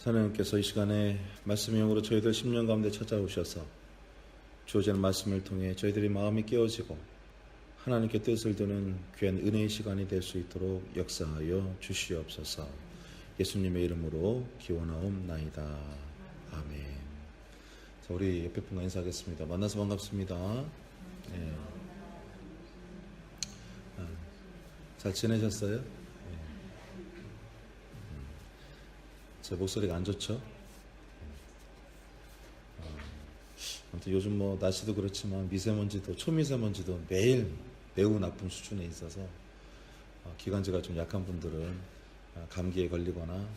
하나님께서 이 시간에 말씀의 영으로 저희들 심령 가운데 찾아오셔서 주어지는 말씀을 통해 저희들의 마음이 깨어지고 하나님께 뜻을 두는 귀한 은혜의 시간이 될 수 있도록 역사하여 주시옵소서. 예수님의 이름으로 기원하옵나이다. 아멘. 자, 우리 옆에 분과 인사하겠습니다. 만나서 반갑습니다. 네. 잘 지내셨어요? 네. 제 목소리가 안 좋죠? 아무튼 요즘 뭐 날씨도 그렇지만 미세먼지도 초미세먼지도 매일 매우 나쁜 수준에 있어서 기관지가 좀 약한 분들은 감기에 걸리거나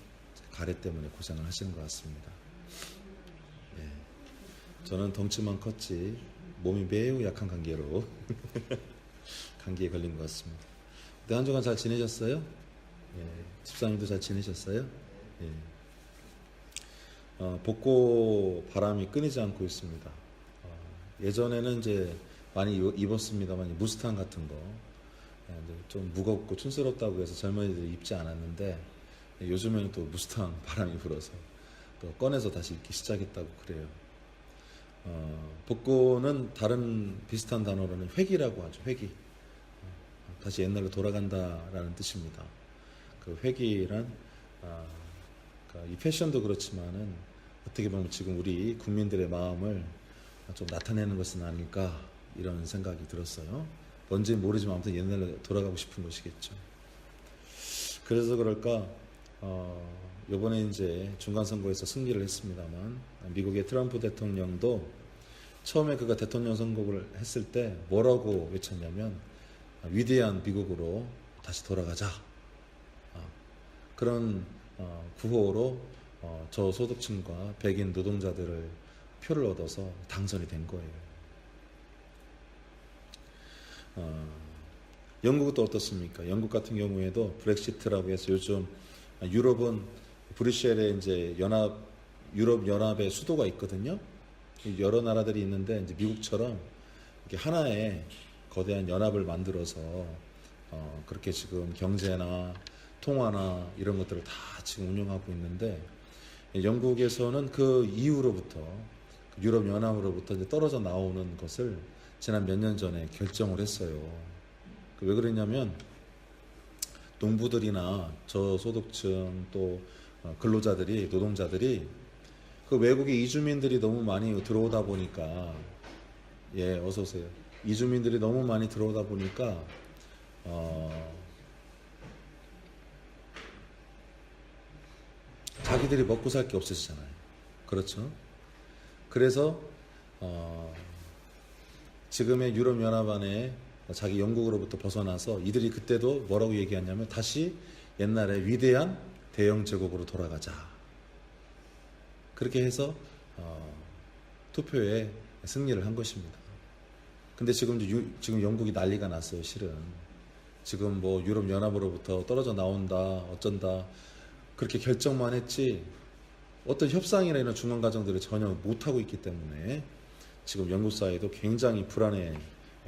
가래 때문에 고생을 하시는 것 같습니다. 네. 저는 덩치만 컸지 몸이 매우 약한 관계로 감기에 걸린 것 같습니다. 네, 한 주간 잘 지내셨어요? 네. 집사님도 잘 지내셨어요? 네. 벚꽃 바람이 끊이지 않고 있습니다. 예전에는 이제 많이 입었습니다만 무스탕 같은 거 좀 무겁고 촌스럽다고 해서 젊은이들이 입지 않았는데 요즘에는 또 무스탕 바람이 불어서 또 꺼내서 다시 입기 시작했다고 그래요. 벚꽃은 다른 비슷한 단어로는 회기라고 하죠. 회기. 다시 옛날로 돌아간다라는 뜻입니다. 그 회기란 그러니까 이 패션도 그렇지만은 어떻게 보면 지금 우리 국민들의 마음을 좀 나타내는 것은 아닐까 이런 생각이 들었어요. 뭔지는 모르지만 아무튼 옛날로 돌아가고 싶은 것이겠죠. 그래서 그럴까 이번에 이제 중간선거에서 승리를 했습니다만 미국의 트럼프 대통령도 처음에 그가 대통령 선거를 했을 때 뭐라고 외쳤냐면 위대한 미국으로 다시 돌아가자. 그런 구호로 저소득층과 백인 노동자들을 표를 얻어서 당선이 된 거예요. 영국은 또 어떻습니까? 영국 같은 경우에도 브렉시트라고 해서 요즘 유럽은 브뤼셀에 이제 유럽 연합의 수도가 있거든요. 여러 나라들이 있는데 이제 미국처럼 이렇게 하나의 거대한 연합을 만들어서 그렇게 지금 경제나 통화나 이런 것들을 다 지금 운영하고 있는데 영국에서는 그 이후로부터 유럽 연합으로부터 이제 떨어져 나오는 것을 지난 몇 년 전에 결정을 했어요. 왜 그랬냐면 농부들이나 저소득층 또 근로자들이 노동자들이 그 외국의 이주민들이 너무 많이 들어오다 보니까 어서 오세요. 이주민들이 너무 많이 들어오다 보니까 자기들이 먹고 살 게 없으시잖아요. 그렇죠? 그래서 지금의 유럽연합 안에 자기 영국으로부터 벗어나서 이들이 그때도 뭐라고 얘기하냐면 다시 옛날에 위대한 대영 제국으로 돌아가자. 그렇게 해서 투표에 승리를 한 것입니다. 근데 지금 영국이 난리가 났어요. 실은 지금 뭐 유럽연합으로부터 떨어져 나온다 어쩐다 그렇게 결정만 했지 어떤 협상이나 이런 중간 과정들을 전혀 못하고 있기 때문에 지금 영국 사회도 굉장히 불안에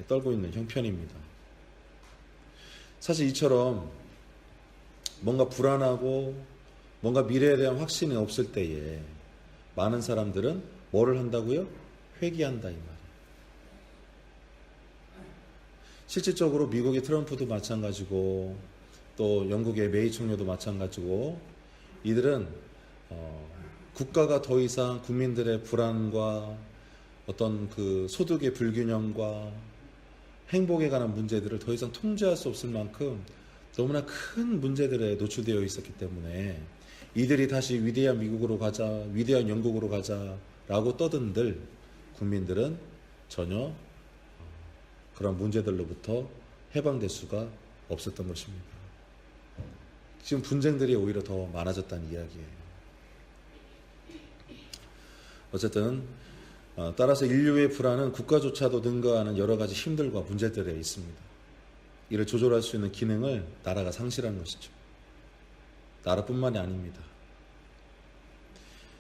떨고 있는 형편입니다. 사실 이처럼 뭔가 불안하고 뭔가 미래에 대한 확신이 없을 때에 많은 사람들은 뭐를 한다고요? 회귀한다 이 말이에요. 실질적으로 미국의 트럼프도 마찬가지고 또 영국의 메이 총리도 마찬가지고 이들은 국가가 더 이상 국민들의 불안과 어떤 그 소득의 불균형과 행복에 관한 문제들을 더 이상 통제할 수 없을 만큼 너무나 큰 문제들에 노출되어 있었기 때문에 이들이 다시 위대한 미국으로 가자, 위대한 영국으로 가자라고 떠든들 국민들은 전혀 그런 문제들로부터 해방될 수가 없었던 것입니다. 지금 분쟁들이 오히려 더 많아졌다는 이야기예요. 어쨌든 따라서 인류의 불안은 국가조차도 능가하는 여러 가지 힘들과 문제들에 있습니다. 이를 조절할 수 있는 기능을 나라가 상실한 것이죠. 나라뿐만이 아닙니다.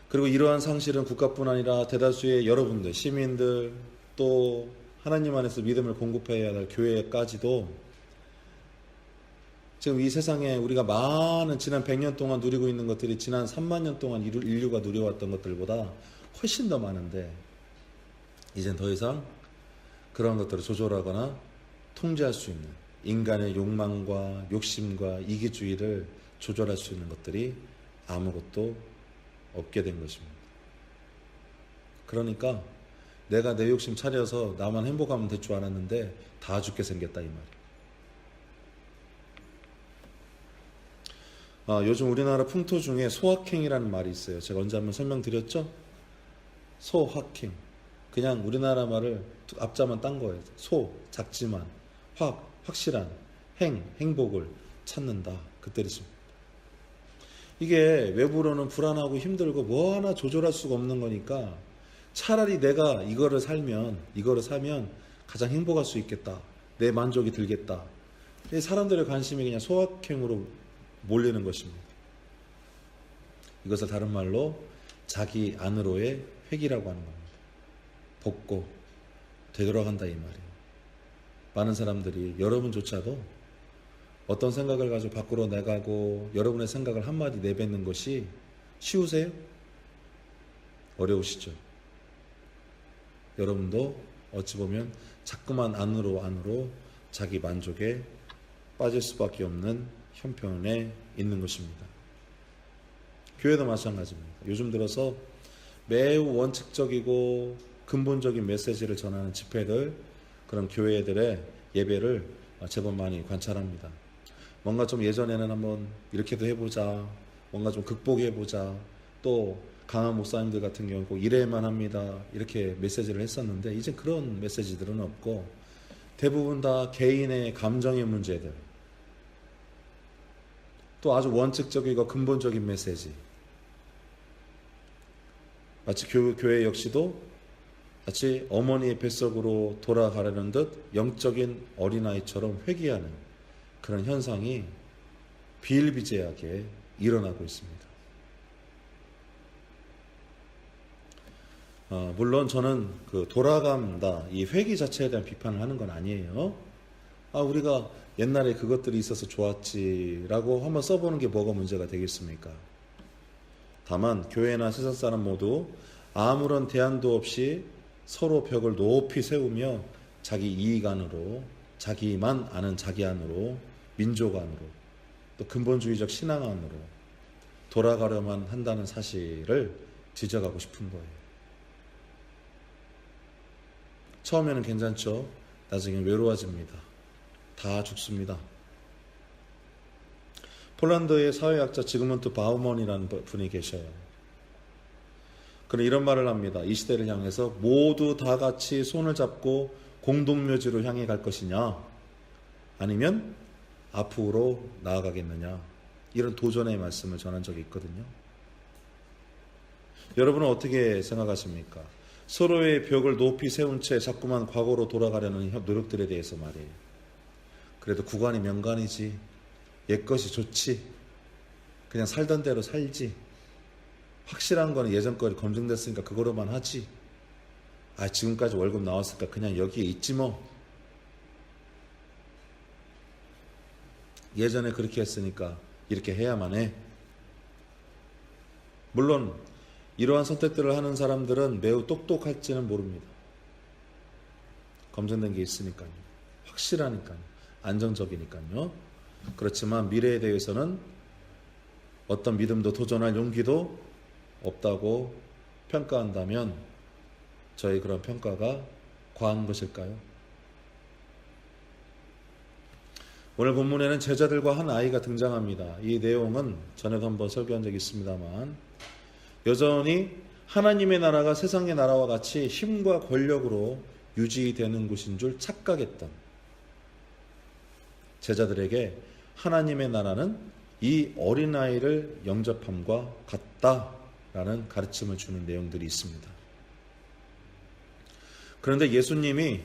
그리고 이러한 상실은 국가뿐 아니라 대다수의 여러분들, 시민들 또 하나님 안에서 믿음을 공급해야 할 교회까지도 지금 이 세상에 우리가 많은 지난 100년 동안 누리고 있는 것들이 지난 3만 년 동안 인류가 누려왔던 것들보다 훨씬 더 많은데, 이젠 더 이상 그런 것들을 조절하거나 통제할 수 있는, 인간의 욕망과 욕심과 이기주의를 조절할 수 있는 것들이 아무것도 없게 된 것입니다. 그러니까 내가 내 욕심 차려서 나만 행복하면 될 줄 알았는데 다 죽게 생겼다, 이 말이에요. 요즘 우리나라 풍토 중에 소확행이라는 말이 있어요. 제가 언제 한번 설명드렸죠? 소확행. 그냥 우리나라 말을 앞자만 딴 거예요. 소, 작지만, 확실한, 행복을 찾는다. 그 뜻입니다. 이게 외부로는 불안하고 힘들고 뭐 하나 조절할 수가 없는 거니까 차라리 내가 이거를 사면 가장 행복할 수 있겠다. 내 만족이 들겠다. 사람들의 관심이 그냥 소확행으로 몰리는 것입니다. 이것을 다른 말로 자기 안으로의 회귀라고 하는 겁니다. 복고 되돌아간다, 이 말이에요. 많은 사람들이, 여러분조차도 어떤 생각을 가지고 밖으로 나가고 여러분의 생각을 한마디 내뱉는 것이 쉬우세요? 어려우시죠? 여러분도 어찌 보면 자꾸만 안으로 자기 만족에 빠질 수밖에 없는 형편에 있는 것입니다. 교회도 마찬가지입니다. 요즘 들어서 매우 원칙적이고 근본적인 메시지를 전하는 집회들, 그런 교회들의 예배를 제법 많이 관찰합니다. 뭔가 좀 예전에는 한번 이렇게도 해보자, 뭔가 좀 극복해보자, 또 강한 목사님들 같은 경우 꼭 이래야만 합니다, 이렇게 메시지를 했었는데 이제 그런 메시지들은 없고 대부분 다 개인의 감정의 문제들, 또 아주 원칙적이고 근본적인 메시지, 마치 교회 역시도 마치 어머니의 뱃속으로 돌아가려는 듯 영적인 어린아이처럼 회귀하는 그런 현상이 비일비재하게 일어나고 있습니다. 물론 저는 그 돌아간다, 이 회귀 자체에 대한 비판을 하는 건 아니에요. 우리가 옛날에 그것들이 있어서 좋았지라고 한번 써보는 게 뭐가 문제가 되겠습니까? 다만 교회나 세상 사람 모두 아무런 대안도 없이 서로 벽을 높이 세우며 자기 이익 안으로, 자기만 아는 자기 안으로, 민족 안으로, 또 근본주의적 신앙 안으로 돌아가려만 한다는 사실을 지적하고 싶은 거예요. 처음에는 괜찮죠. 나중에 외로워집니다. 다 죽습니다. 폴란드의 사회학자 지그문트 바우먼이라는 분이 계셔요. 그는 이런 말을 합니다. 이 시대를 향해서 모두 다 같이 손을 잡고 공동묘지로 향해 갈 것이냐, 아니면 앞으로 나아가겠느냐, 이런 도전의 말씀을 전한 적이 있거든요. 여러분은 어떻게 생각하십니까? 서로의 벽을 높이 세운 채 자꾸만 과거로 돌아가려는 노력들에 대해서 말이에요. 그래도 구간이 명간이지, 옛것이 좋지, 그냥 살던 대로 살지, 확실한 거는 예전 거를 검증됐으니까 그거로만 하지, 지금까지 월급 나왔으니까 그냥 여기에 있지 뭐, 예전에 그렇게 했으니까 이렇게 해야만 해. 물론 이러한 선택들을 하는 사람들은 매우 똑똑할지는 모릅니다. 검증된 게 있으니까요. 확실하니까요. 안정적이니까요. 그렇지만 미래에 대해서는 어떤 믿음도 도전할 용기도 없다고 평가한다면 저희 그런 평가가 과한 것일까요? 오늘 본문에는 제자들과 한 아이가 등장합니다. 이 내용은 전에도 한번 설교한 적이 있습니다만, 여전히 하나님의 나라가 세상의 나라와 같이 힘과 권력으로 유지되는 곳인 줄 착각했던 제자들에게 하나님의 나라는 이 어린아이를 영접함과 같다라는 가르침을 주는 내용들이 있습니다. 그런데 예수님이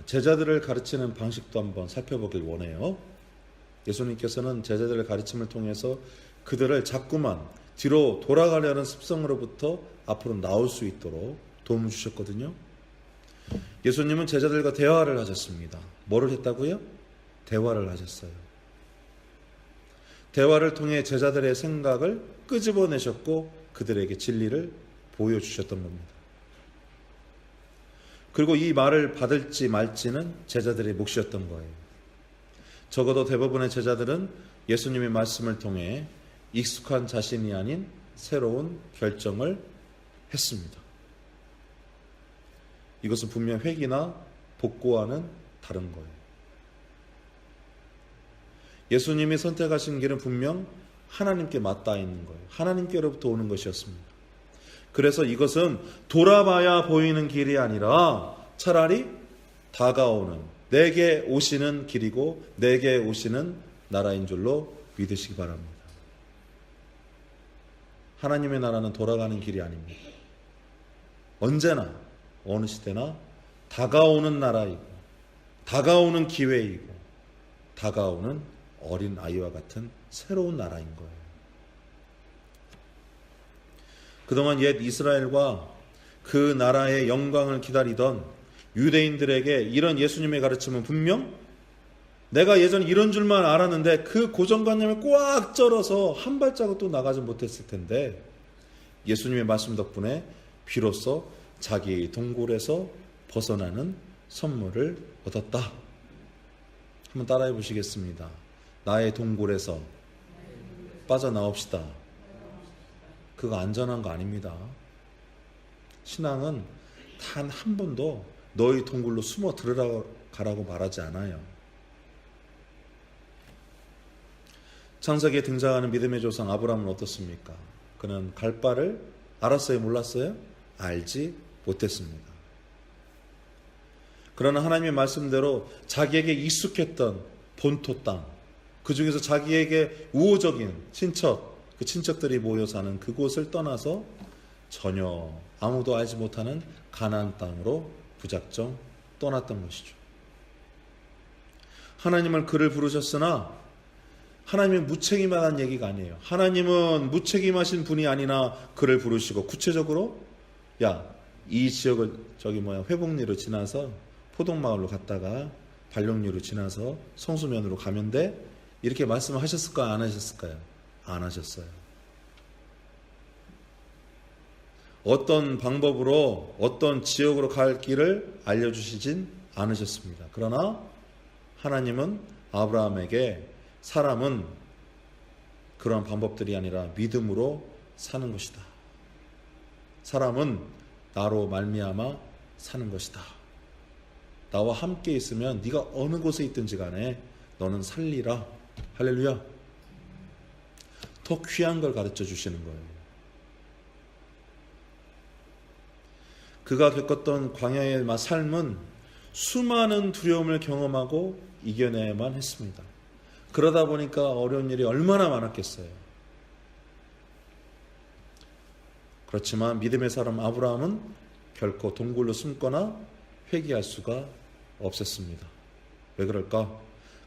제자들을 가르치는 방식도 한번 살펴보길 원해요. 예수님께서는 제자들의 가르침을 통해서 그들을 자꾸만 뒤로 돌아가려는 습성으로부터 앞으로 나올 수 있도록 도움을 주셨거든요. 예수님은 제자들과 대화를 하셨습니다. 뭐를 했다고요? 대화를 하셨어요. 대화를 통해 제자들의 생각을 끄집어내셨고 그들에게 진리를 보여주셨던 겁니다. 그리고 이 말을 받을지 말지는 제자들의 몫이었던 거예요. 적어도 대부분의 제자들은 예수님의 말씀을 통해 익숙한 자신이 아닌 새로운 결정을 했습니다. 이것은 분명 회개나 복구와는 다른 거예요. 예수님이 선택하신 길은 분명 하나님께 맞닿아 있는 거예요. 하나님께로부터 오는 것이었습니다. 그래서 이것은 돌아봐야 보이는 길이 아니라 차라리 다가오는, 내게 오시는 길이고 내게 오시는 나라인 줄로 믿으시기 바랍니다. 하나님의 나라는 돌아가는 길이 아닙니다. 언제나 어느 시대나 다가오는 나라이고 다가오는 기회이고 다가오는 어린 아이와 같은 새로운 나라인 거예요. 그동안 옛 이스라엘과 그 나라의 영광을 기다리던 유대인들에게 이런 예수님의 가르침은 분명 내가 예전에 이런 줄만 알았는데 그 고정관념을 꽉 쩔어서 한 발자국도 나가지 못했을 텐데 예수님의 말씀 덕분에 비로소 자기의 동굴에서 벗어나는 선물을 얻었다. 한번 따라해 보시겠습니다. 나의 동굴에서 빠져나옵시다. 그거 안전한 거 아닙니다. 신앙은 단 한 번도 너희 동굴로 숨어 들어가라고 말하지 않아요. 창세기에 등장하는 믿음의 조상 아브라함은 어떻습니까? 그는 갈 바를 알았어요? 몰랐어요? 알지 못했습니다. 그러나 하나님의 말씀대로 자기에게 익숙했던 본토 땅, 그 중에서 자기에게 우호적인 친척, 그 친척들이 모여 사는 그곳을 떠나서 전혀 아무도 알지 못하는 가나안 땅으로 부작정 떠났던 것이죠. 하나님은 그를 부르셨으나 하나님은 무책임하다는 얘기가 아니에요. 하나님은 무책임하신 분이 아니나 그를 부르시고 구체적으로 이 지역을 회복리로 지나서 포동마을로 갔다가 발령리로 지나서 성수면으로 가면 돼? 이렇게 말씀을 하셨을까요? 안 하셨을까요? 안 하셨어요. 어떤 방법으로 어떤 지역으로 갈 길을 알려주시진 않으셨습니다. 그러나 하나님은 아브라함에게 사람은 그러한 방법들이 아니라 믿음으로 사는 것이다. 사람은 나로 말미암아 사는 것이다. 나와 함께 있으면 네가 어느 곳에 있든지 간에 너는 살리라. 할렐루야. 더 귀한 걸 가르쳐 주시는 거예요. 그가 겪었던 광야의 삶은 수많은 두려움을 경험하고 이겨내야만 했습니다. 그러다 보니까 어려운 일이 얼마나 많았겠어요. 그렇지만 믿음의 사람 아브라함은 결코 동굴로 숨거나 회개할 수가 없었습니다. 왜 그럴까?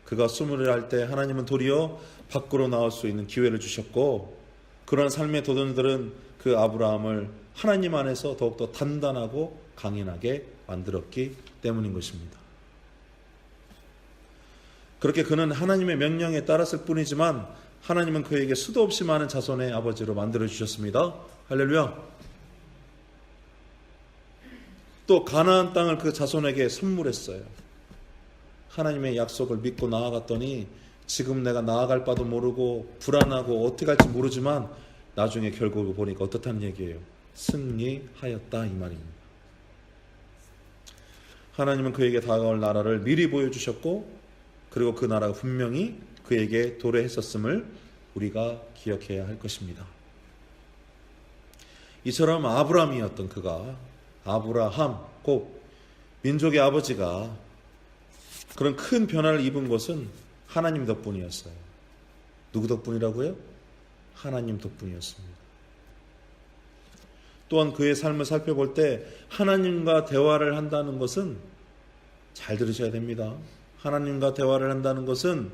그가 수무를 할 때 하나님은 도리어 밖으로 나올 수 있는 기회를 주셨고, 그런 삶의 도전들은 그 아브라함을 하나님 안에서 더욱더 단단하고 강인하게 만들었기 때문인 것입니다. 그렇게 그는 하나님의 명령에 따랐을 뿐이지만 하나님은 그에게 수도 없이 많은 자손의 아버지로 만들어 주셨습니다. 할렐루야. 또 가나안 땅을 그 자손에게 선물했어요. 하나님의 약속을 믿고 나아갔더니 지금 내가 나아갈 바도 모르고 불안하고 어떻게 할지 모르지만 나중에 결국을 보니까 어떻다는 얘기예요? 승리하였다, 이 말입니다. 하나님은 그에게 다가올 나라를 미리 보여주셨고, 그리고 그 나라가 분명히 그에게 도래했었음을 우리가 기억해야 할 것입니다. 이처럼 아브라함이었던 그가, 아브라함, 곧 민족의 아버지가 그런 큰 변화를 입은 것은 하나님 덕분이었어요. 누구 덕분이라고요? 하나님 덕분이었습니다. 또한 그의 삶을 살펴볼 때 하나님과 대화를 한다는 것은, 잘 들으셔야 됩니다. 하나님과 대화를 한다는 것은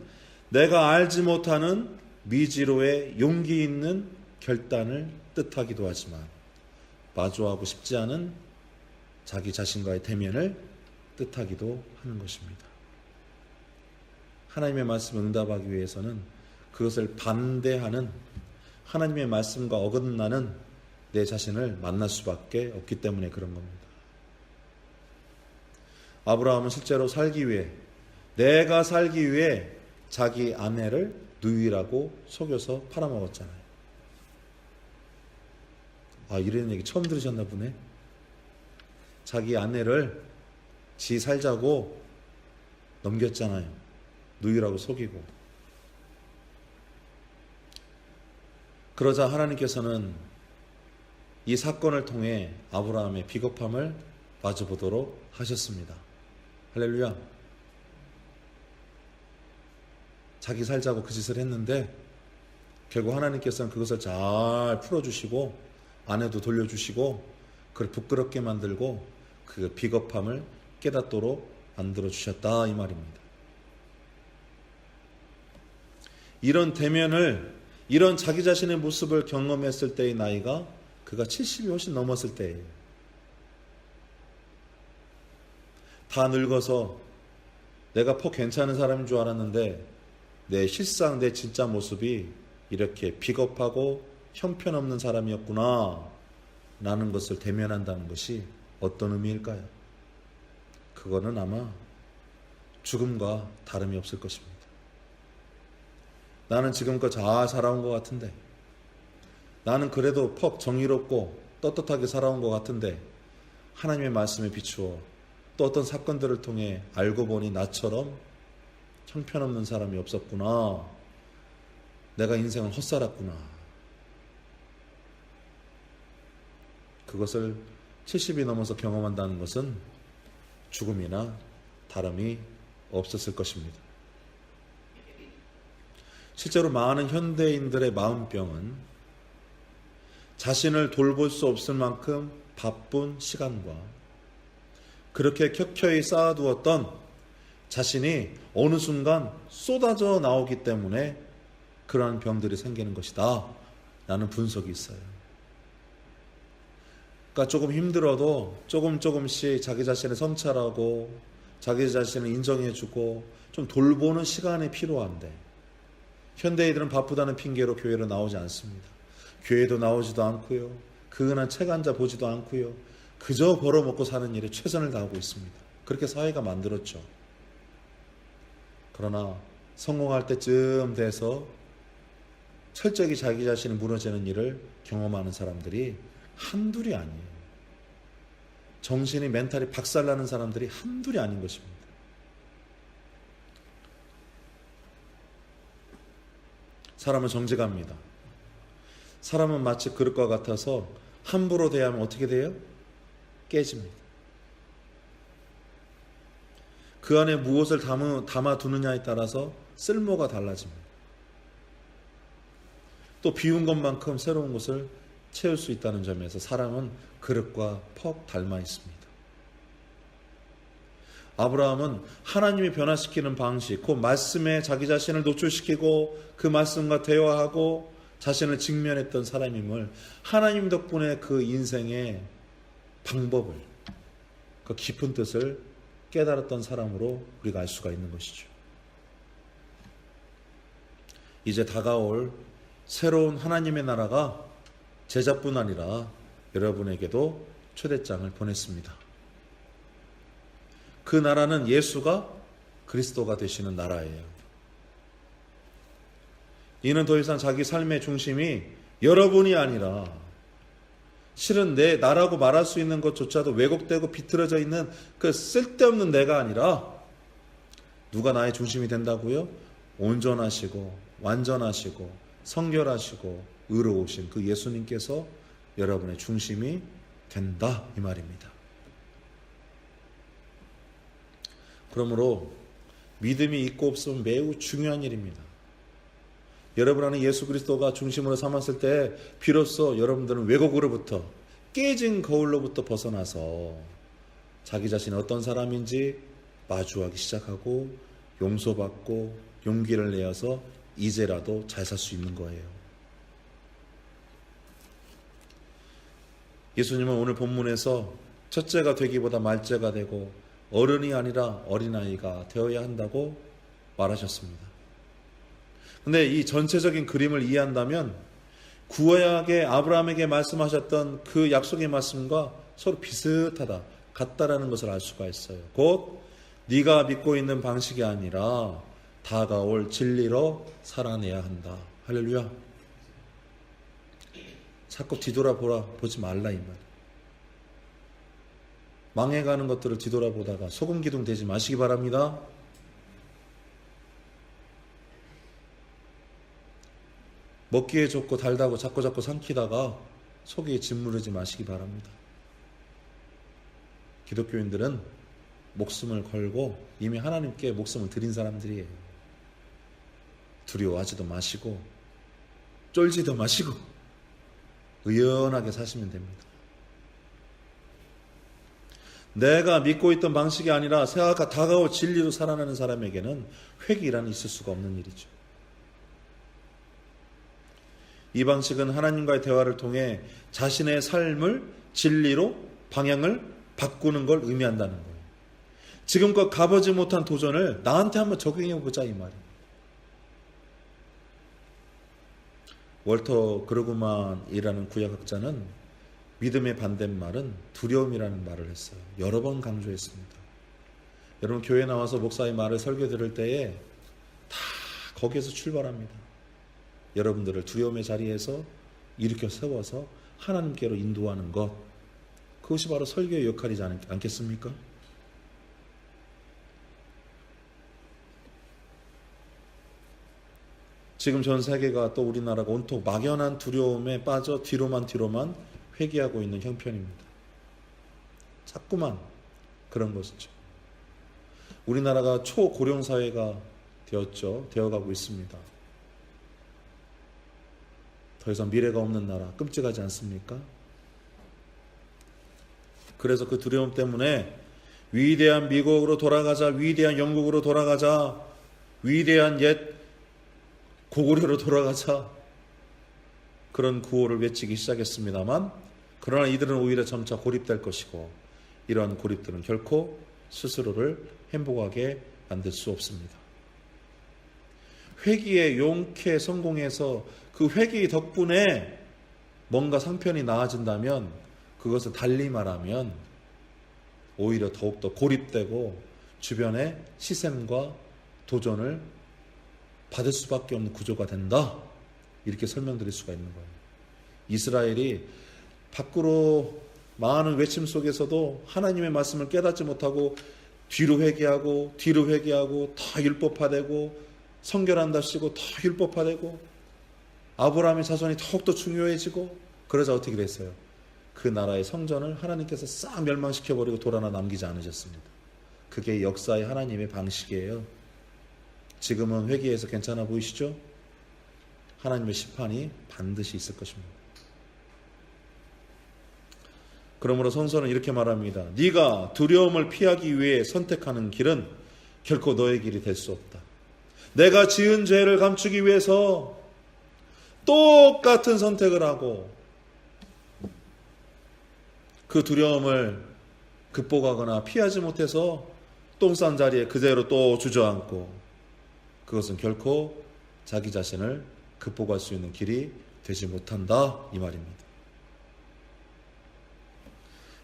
내가 알지 못하는 미지로의 용기 있는 결단을 뜻하기도 하지만 마주하고 싶지 않은 자기 자신과의 대면을 뜻하기도 하는 것입니다. 하나님의 말씀을 응답하기 위해서는 그것을 반대하는 하나님의 말씀과 어긋나는 내 자신을 만날 수밖에 없기 때문에 그런 겁니다. 아브라함은 실제로 살기 위해, 내가 살기 위해 자기 아내를 누이라고 속여서 팔아먹었잖아요. 이런 얘기 처음 들으셨나 보네. 자기 아내를 지 살자고 넘겼잖아요. 누이라고 속이고. 그러자 하나님께서는 이 사건을 통해 아브라함의 비겁함을 마주보도록 하셨습니다. 할렐루야. 자기 살자고 그 짓을 했는데 결국 하나님께서는 그것을 잘 풀어주시고 아내도 돌려주시고 그를 부끄럽게 만들고 그 비겁함을 깨닫도록 만들어주셨다 이 말입니다. 이런 대면을, 이런 자기 자신의 모습을 경험했을 때의 나이가 그가 70이 훨씬 넘었을 때예요. 다 늙어서 내가 퍽 괜찮은 사람인 줄 알았는데 내 실상, 내 진짜 모습이 이렇게 비겁하고 형편없는 사람이었구나 라는 것을 대면한다는 것이 어떤 의미일까요? 그거는 아마 죽음과 다름이 없을 것입니다. 나는 지금껏 잘 살아온 것 같은데, 나는 그래도 퍽 정의롭고 떳떳하게 살아온 것 같은데 하나님의 말씀에 비추어 또 어떤 사건들을 통해 알고 보니 나처럼 형편없는 사람이 없었구나. 내가 인생을 헛살았구나. 그것을 70이 넘어서 경험한다는 것은 죽음이나 다름이 없었을 것입니다. 실제로 많은 현대인들의 마음병은 자신을 돌볼 수 없을 만큼 바쁜 시간과 그렇게 켜켜이 쌓아두었던 자신이 어느 순간 쏟아져 나오기 때문에 그러한 병들이 생기는 것이다 라는 분석이 있어요. 그러니까 조금 힘들어도 조금씩 자기 자신을 성찰하고 자기 자신을 인정해주고 좀 돌보는 시간이 필요한데 현대인들은 바쁘다는 핑계로 교회로 나오지 않습니다. 교회도 나오지도 않고요. 그은한 책 앉아 보지도 않고요. 그저 벌어먹고 사는 일에 최선을 다하고 있습니다. 그렇게 사회가 만들었죠. 그러나 성공할 때쯤 돼서 철저히 자기 자신이 무너지는 일을 경험하는 사람들이 한둘이 아니에요. 정신이 멘탈이 박살나는 사람들이 한둘이 아닌 것입니다. 사람은 정직합니다. 사람은 마치 그릇과 같아서 함부로 대하면 어떻게 돼요? 깨집니다. 그 안에 무엇을 담아두느냐에 따라서 쓸모가 달라집니다. 또 비운 것만큼 새로운 것을 채울 수 있다는 점에서 사람은 그릇과 퍽 닮아 있습니다. 아브라함은 하나님이 변화시키는 방식, 그 말씀에 자기 자신을 노출시키고 그 말씀과 대화하고 자신을 직면했던 사람임을 하나님 덕분에 그 인생의 방법을, 그 깊은 뜻을 깨달았던 사람으로 우리가 알 수가 있는 것이죠. 이제 다가올 새로운 하나님의 나라가 제자뿐 아니라 여러분에게도 초대장을 보냈습니다. 그 나라는 예수가 그리스도가 되시는 나라예요. 이는 더 이상 자기 삶의 중심이 여러분이 아니라 실은 내 나라고 말할 수 있는 것조차도 왜곡되고 비틀어져 있는 그 쓸데없는 내가 아니라 누가 나의 중심이 된다고요? 온전하시고 완전하시고 성결하시고 의로우신 그 예수님께서 여러분의 중심이 된다 이 말입니다. 그러므로 믿음이 있고 없으면 매우 중요한 일입니다. 여러분 안에 예수 그리스도가 중심으로 삼았을 때 비로소 여러분들은 왜곡으로부터 깨진 거울로부터 벗어나서 자기 자신이 어떤 사람인지 마주하기 시작하고 용서받고 용기를 내어서 이제라도 잘 살 수 있는 거예요. 예수님은 오늘 본문에서 첫째가 되기보다 말째가 되고 어른이 아니라 어린아이가 되어야 한다고 말하셨습니다. 근데 이 전체적인 그림을 이해한다면 구약의 아브라함에게 말씀하셨던 그 약속의 말씀과 서로 비슷하다, 같다라는 것을 알 수가 있어요. 곧 네가 믿고 있는 방식이 아니라 다가올 진리로 살아내야 한다. 할렐루야. 자꾸 뒤돌아보지 말라 이 말. 망해가는 것들을 뒤돌아보다가 소금 기둥 되지 마시기 바랍니다. 먹기에 좋고 달다고 자꾸 삼키다가 속에 짓무르지 마시기 바랍니다. 기독교인들은 목숨을 걸고 이미 하나님께 목숨을 드린 사람들이에요. 두려워하지도 마시고 쫄지도 마시고 의연하게 사시면 됩니다. 내가 믿고 있던 방식이 아니라 새하가 다가올 진리로 살아가는 사람에게는 회개라는 있을 수가 없는 일이죠. 이 방식은 하나님과의 대화를 통해 자신의 삶을 진리로 방향을 바꾸는 걸 의미한다는 거예요. 지금껏 가보지 못한 도전을 나한테 한번 적용해보자 이 말이에요. 월터 그루그만이라는 구약학자는 믿음의 반대말은 두려움이라는 말을 했어요. 여러 번 강조했습니다. 여러분 교회 나와서 목사의 말을 설교 들을 때에 다 거기에서 출발합니다. 여러분들을 두려움의 자리에서 일으켜 세워서 하나님께로 인도하는 것, 그것이 바로 설교의 역할이지 않겠습니까? 지금 전 세계가 또 우리나라가 온통 막연한 두려움에 빠져 뒤로만 회귀하고 있는 형편입니다. 자꾸만 그런 것이죠. 우리나라가 초고령 사회가 되어가고 있습니다. 더 이상 미래가 없는 나라, 끔찍하지 않습니까? 그래서 그 두려움 때문에 위대한 미국으로 돌아가자, 위대한 영국으로 돌아가자, 위대한 옛 고구려로 돌아가자, 그런 구호를 외치기 시작했습니다만, 그러나 이들은 오히려 점차 고립될 것이고, 이러한 고립들은 결코 스스로를 행복하게 만들 수 없습니다. 회개에 용케 성공해서 그 회개 덕분에 뭔가 상편이 나아진다면, 그것을 달리 말하면 오히려 더욱더 고립되고 주변의 시샘과 도전을 받을 수밖에 없는 구조가 된다, 이렇게 설명드릴 수가 있는 거예요. 이스라엘이 밖으로 많은 외침 속에서도 하나님의 말씀을 깨닫지 못하고 뒤로 회개하고 더 율법화되고 성결한답시고 더 율법화되고 아브라함의 자손이 더욱더 중요해지고, 그러자 어떻게 됐어요? 그 나라의 성전을 하나님께서 싹 멸망시켜버리고 돌 하나 남기지 않으셨습니다. 그게 역사의 하나님의 방식이에요. 지금은 회개해서 괜찮아 보이시죠? 하나님의 심판이 반드시 있을 것입니다. 그러므로 선서는 이렇게 말합니다. 네가 두려움을 피하기 위해 선택하는 길은 결코 너의 길이 될 수 없다. 내가 지은 죄를 감추기 위해서 똑같은 선택을 하고 그 두려움을 극복하거나 피하지 못해서 똥 싼 자리에 그대로 또 주저앉고, 그것은 결코 자기 자신을 극복할 수 있는 길이 되지 못한다, 이 말입니다.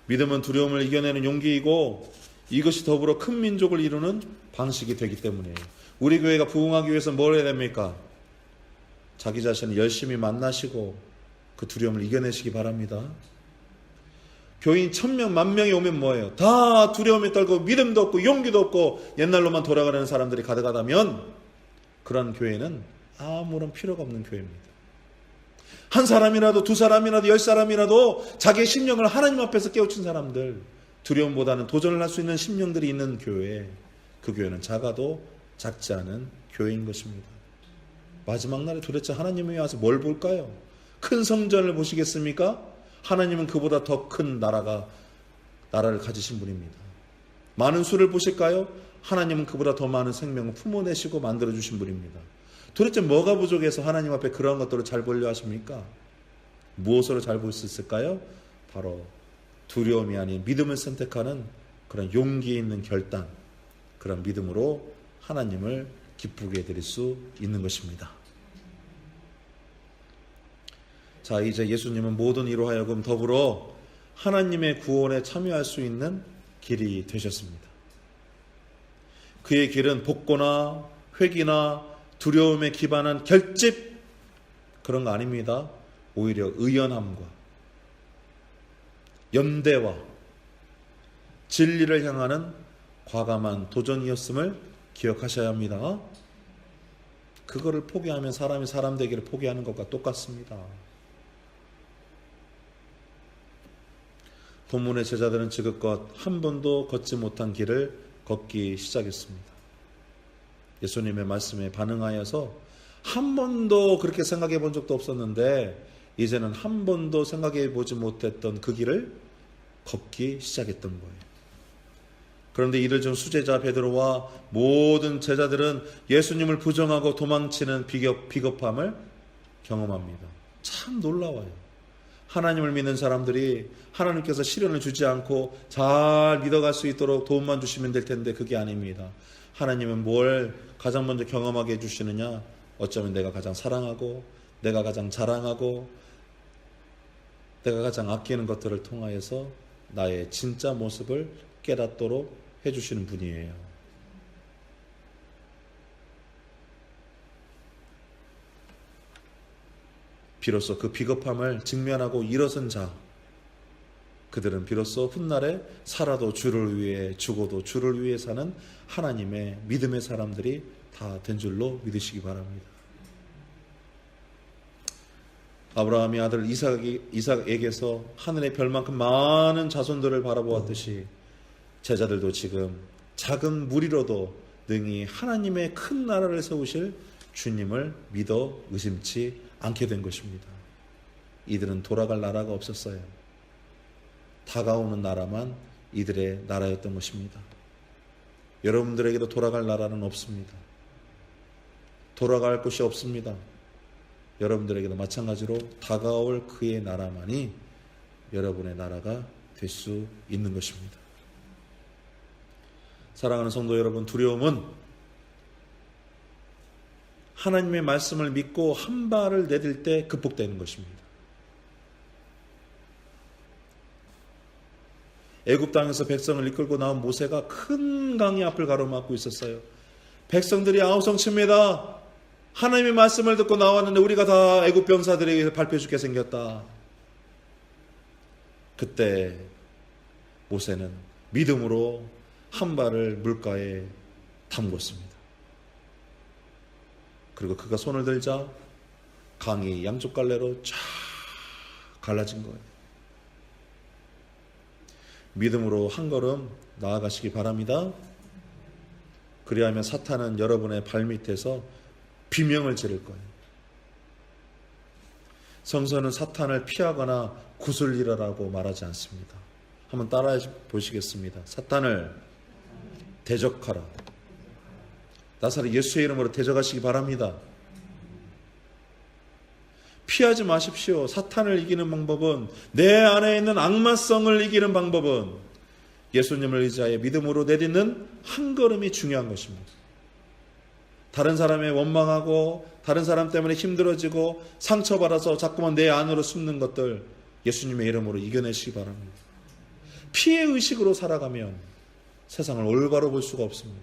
믿음은 두려움을 이겨내는 용기이고, 이것이 더불어 큰 민족을 이루는 방식이 되기 때문이에요. 우리 교회가 부흥하기 위해서 뭘 해야 됩니까? 자기 자신을 열심히 만나시고 그 두려움을 이겨내시기 바랍니다. 교인 1000명, 10,000명이 오면 뭐예요? 다 두려움에 떨고 믿음도 없고 용기도 없고 옛날로만 돌아가는 사람들이 가득하다면, 그런 교회는 아무런 필요가 없는 교회입니다. 한 사람이라도, 두 사람이라도, 10사람이라도 자기의 심령을 하나님 앞에서 깨우친 사람들, 두려움보다는 도전을 할 수 있는 심령들이 있는 교회, 그 교회는 작아도 작지 않은 교회인 것입니다. 마지막 날에 도대체 하나님이 와서 뭘 볼까요? 큰 성전을 보시겠습니까? 하나님은 그보다 더 큰 나라를 가지신 분입니다. 많은 수를 보실까요? 하나님은 그보다 더 많은 생명을 품어내시고 만들어주신 분입니다. 도대체 뭐가 부족해서 하나님 앞에 그런 것들을 잘 보려 하십니까? 무엇으로 잘 볼 수 있을까요? 바로 두려움이 아닌 믿음을 선택하는 그런 용기 있는 결단, 그런 믿음으로 하나님을 기쁘게 해드릴 수 있는 것입니다. 자, 이제 예수님은 모든 이로 하여금 더불어 하나님의 구원에 참여할 수 있는 길이 되셨습니다. 그의 길은 복고나 회기나 두려움에 기반한 결집, 그런 거 아닙니다. 오히려 의연함과 연대와 진리를 향하는 과감한 도전이었음을 기억하셔야 합니다. 그거를 포기하면 사람이 사람 되기를 포기하는 것과 똑같습니다. 본문의 제자들은 지금껏 한 번도 걷지 못한 길을 걷기 시작했습니다. 예수님의 말씀에 반응하여서 한 번도 그렇게 생각해 본 적도 없었는데 이제는 한 번도 생각해 보지 못했던 그 길을 걷기 시작했던 거예요. 그런데 이를 준 수제자 베드로와 모든 제자들은 예수님을 부정하고 도망치는 비겁함을 경험합니다. 참 놀라워요. 하나님을 믿는 사람들이 하나님께서 시련을 주지 않고 잘 믿어갈 수 있도록 도움만 주시면 될 텐데 그게 아닙니다. 하나님은 뭘 가장 먼저 경험하게 해주시느냐? 어쩌면 내가 가장 사랑하고 내가 가장 자랑하고 내가 가장 아끼는 것들을 통하여서 나의 진짜 모습을 깨닫도록 해주시는 분이에요. 비로소 그 비겁함을 직면하고 일어선 자, 그들은 비로소 훗날에 살아도 주를 위해 죽어도 주를 위해 사는 하나님의 믿음의 사람들이 다 된 줄로 믿으시기 바랍니다. 아브라함이 아들 이삭에게서 하늘의 별만큼 많은 자손들을 바라보았듯이 제자들도 지금 작은 무리로도 능히 하나님의 큰 나라를 세우실 주님을 믿어 의심치 않게 된 것입니다. 이들은 돌아갈 나라가 없었어요. 다가오는 나라만 이들의 나라였던 것입니다. 여러분들에게도 돌아갈 나라는 없습니다. 돌아갈 곳이 없습니다. 여러분들에게도 마찬가지로 다가올 그의 나라만이 여러분의 나라가 될 수 있는 것입니다. 사랑하는 성도 여러분, 두려움은 하나님의 말씀을 믿고 한 발을 내딜 때 극복되는 것입니다. 애굽 땅에서 백성을 이끌고 나온 모세가 큰 강의 앞을 가로막고 있었어요. 백성들이 아우성칩니다. 하나님의 말씀을 듣고 나왔는데 우리가 다 애굽 병사들에게 밟혀 죽게 생겼다. 그때 모세는 믿음으로 한 발을 물가에 담궜습니다. 그리고 그가 손을 들자 강이 양쪽 갈래로 쫙 갈라진 거예요. 믿음으로 한 걸음 나아가시기 바랍니다. 그리하면 사탄은 여러분의 발밑에서 비명을 지를 거예요. 성서는 사탄을 피하거나 구슬리라라고 말하지 않습니다. 한번 따라해 보시겠습니다. 사탄을 대적하라. 나사렛 예수의 이름으로 대적하시기 바랍니다. 피하지 마십시오. 사탄을 이기는 방법은, 내 안에 있는 악마성을 이기는 방법은 예수님을 의지하여 믿음으로 내딛는 한 걸음이 중요한 것입니다. 다른 사람의 원망하고 다른 사람 때문에 힘들어지고 상처받아서 자꾸만 내 안으로 숨는 것들 예수님의 이름으로 이겨내시기 바랍니다. 피해의식으로 살아가면 세상을 올바로 볼 수가 없습니다.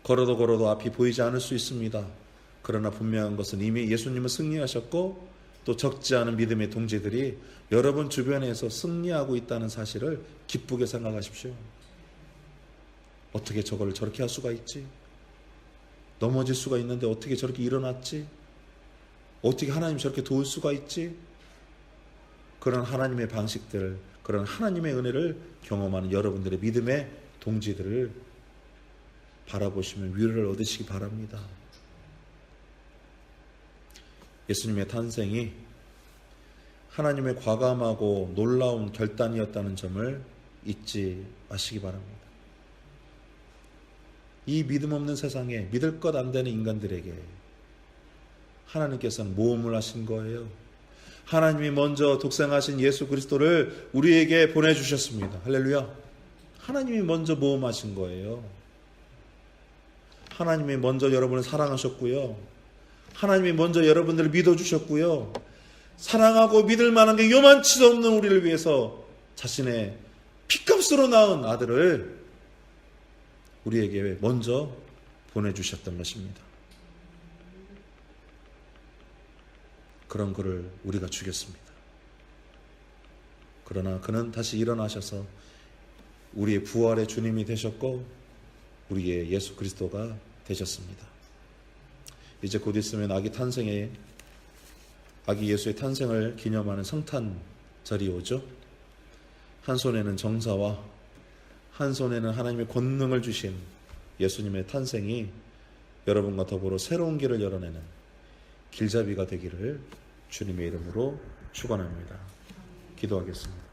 걸어도 앞이 보이지 않을 수 있습니다. 그러나 분명한 것은 이미 예수님은 승리하셨고 또 적지 않은 믿음의 동지들이 여러분 주변에서 승리하고 있다는 사실을 기쁘게 생각하십시오. 어떻게 저거를 저렇게 할 수가 있지? 넘어질 수가 있는데 어떻게 저렇게 일어났지? 어떻게 하나님 저렇게 도울 수가 있지? 그런 하나님의 방식들, 그런 하나님의 은혜를 경험하는 여러분들의 믿음의 동지들을 바라보시면 위로를 얻으시기 바랍니다. 예수님의 탄생이 하나님의 과감하고 놀라운 결단이었다는 점을 잊지 마시기 바랍니다. 이 믿음 없는 세상에 믿을 것 안 되는 인간들에게 하나님께서는 모험을 하신 거예요. 하나님이 먼저 독생하신 예수 그리스도를 우리에게 보내주셨습니다. 할렐루야. 하나님이 먼저 모험하신 거예요. 하나님이 먼저 여러분을 사랑하셨고요. 하나님이 먼저 여러분들을 믿어주셨고요. 사랑하고 믿을 만한 게 요만치도 없는 우리를 위해서 자신의 피값으로 낳은 아들을 우리에게 먼저 보내주셨던 것입니다. 그런 그를 우리가 죽였습니다. 그러나 그는 다시 일어나셔서 우리의 부활의 주님이 되셨고 우리의 예수 그리스도가 되셨습니다. 이제 곧 있으면 아기 예수의 탄생을 기념하는 성탄절이 오죠. 한 손에는 정사와 한 손에는 하나님의 권능을 주신 예수님의 탄생이 여러분과 더불어 새로운 길을 열어내는 길잡이가 되기를 주님의 이름으로 축원합니다. 기도하겠습니다.